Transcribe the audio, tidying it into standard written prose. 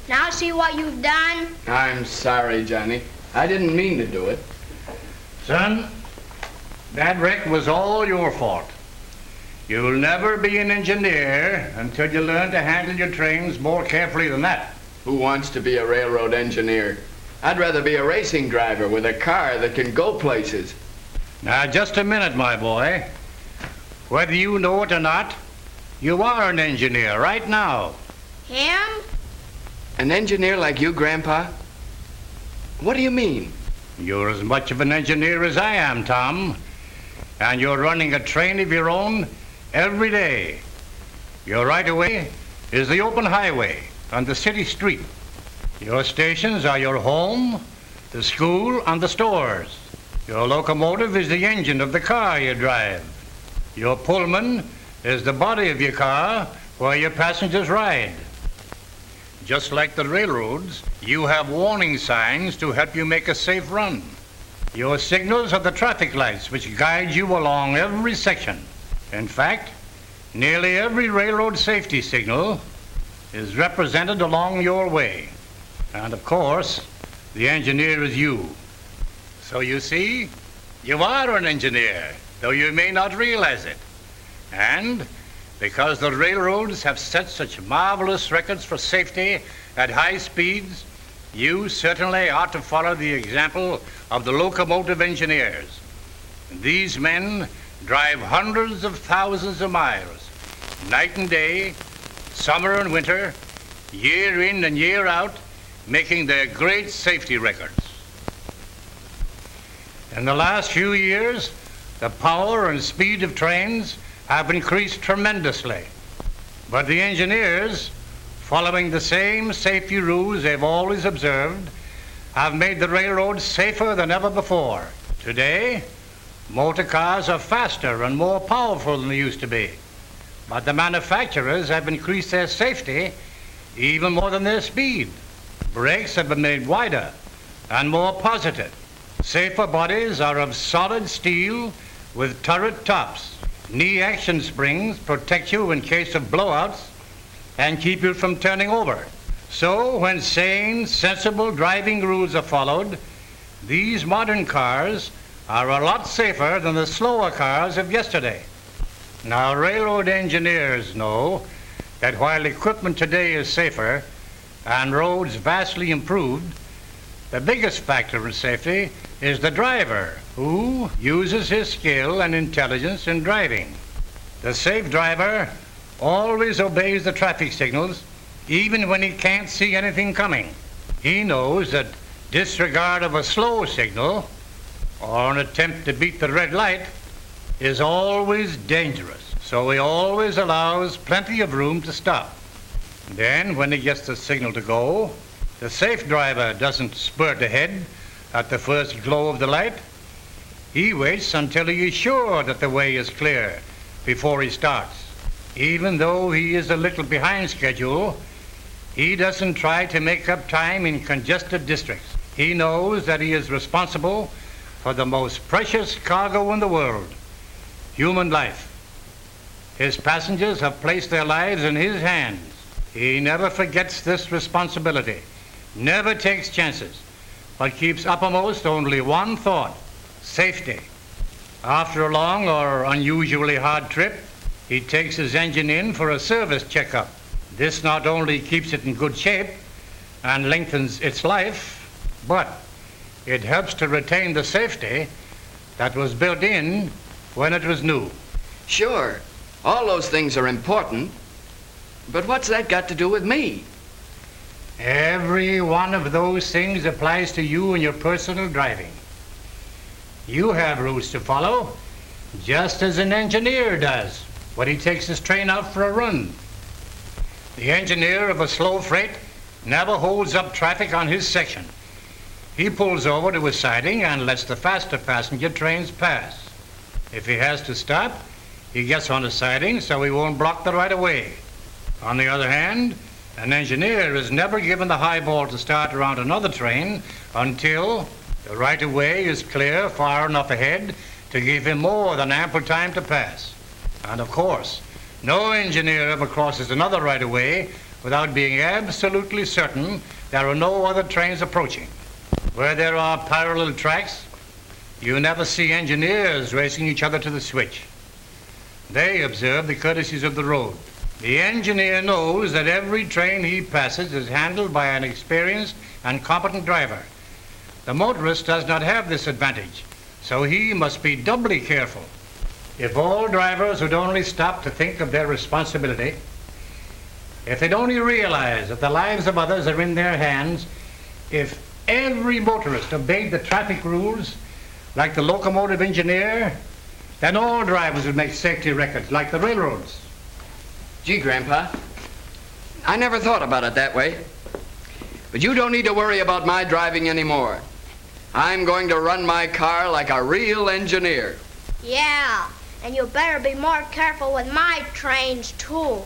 Now see what you've done? I'm sorry, Johnny. I didn't mean to do it. Son, that wreck was all your fault. You'll never be an engineer until you learn to handle your trains more carefully than that. Who wants to be a railroad engineer? I'd rather be a racing driver with a car that can go places. Now, just a minute, my boy. Whether you know it or not, you are an engineer right now. Him? An engineer like you, Grandpa? What do you mean? You're as much of an engineer as I am, Tom. And you're running a train of your own every day. Your right-of-way is the open highway on the city street. Your stations are your home, the school, and the stores. Your locomotive is the engine of the car you drive. Your Pullman is the body of your car where your passengers ride. Just like the railroads, you have warning signs to help you make a safe run. Your signals are the traffic lights which guide you along every section. In fact, nearly every railroad safety signal is represented along your way. And of course, the engineer is you. So you see, you are an engineer, though you may not realize it. And because the railroads have set such marvelous records for safety at high speeds, you certainly ought to follow the example of the locomotive engineers. These men drive hundreds of thousands of miles, night and day, summer and winter, year in and year out, making their great safety records. In the last few years, the power and speed of trains have increased tremendously. But the engineers, following the same safety rules they've always observed, have made the railroads safer than ever before. Today, motor cars are faster and more powerful than they used to be. But the manufacturers have increased their safety even more than their speed. Brakes have been made wider and more positive. Safer bodies are of solid steel with turret tops. Knee action springs protect you in case of blowouts and keep you from turning over. So when sane, sensible driving rules are followed, these modern cars are a lot safer than the slower cars of yesterday. Now, railroad engineers know that while equipment today is safer and roads vastly improved, the biggest factor in safety is the driver, who uses his skill and intelligence in driving. The safe driver always obeys the traffic signals, even when he can't see anything coming. He knows that disregard of a slow signal or an attempt to beat the red light is always dangerous. So he always allows plenty of room to stop. Then, when he gets the signal to go, the safe driver doesn't spurt ahead at the first glow of the light. He waits until he is sure that the way is clear before he starts. Even though he is a little behind schedule, he doesn't try to make up time in congested districts. He knows that he is responsible for the most precious cargo in the world, human life. His passengers have placed their lives in his hands. He never forgets this responsibility, never takes chances, but keeps uppermost only one thought: safety. After a long or unusually hard trip, he takes his engine in for a service checkup. This not only keeps it in good shape and lengthens its life, but it helps to retain the safety that was built in when it was new. Sure, all those things are important, but what's that got to do with me? Every one of those things applies to you in your personal driving. You have rules to follow, just as an engineer does when he takes his train out for a run. The engineer of a slow freight never holds up traffic on his section. He pulls over to a siding and lets the faster passenger trains pass. If he has to stop, he gets on the siding so he won't block the right-of-way. On the other hand, an engineer is never given the high ball to start around another train until the right-of-way is clear far enough ahead to give him more than ample time to pass. And of course, no engineer ever crosses another right-of-way without being absolutely certain there are no other trains approaching. Where there are parallel tracks, you never see engineers racing each other to the switch. They observe the courtesies of the road. The engineer knows that every train he passes is handled by an experienced and competent driver. The motorist does not have this advantage, so he must be doubly careful. If all drivers would only stop to think of their responsibility, if they'd only realize that the lives of others are in their hands, if every motorist obeyed the traffic rules like the locomotive engineer, then all drivers would make safety records like the railroads. Gee, Grandpa, I never thought about it that way. But you don't need to worry about my driving anymore. I'm going to run my car like a real engineer. Yeah, and you better be more careful with my trains, too.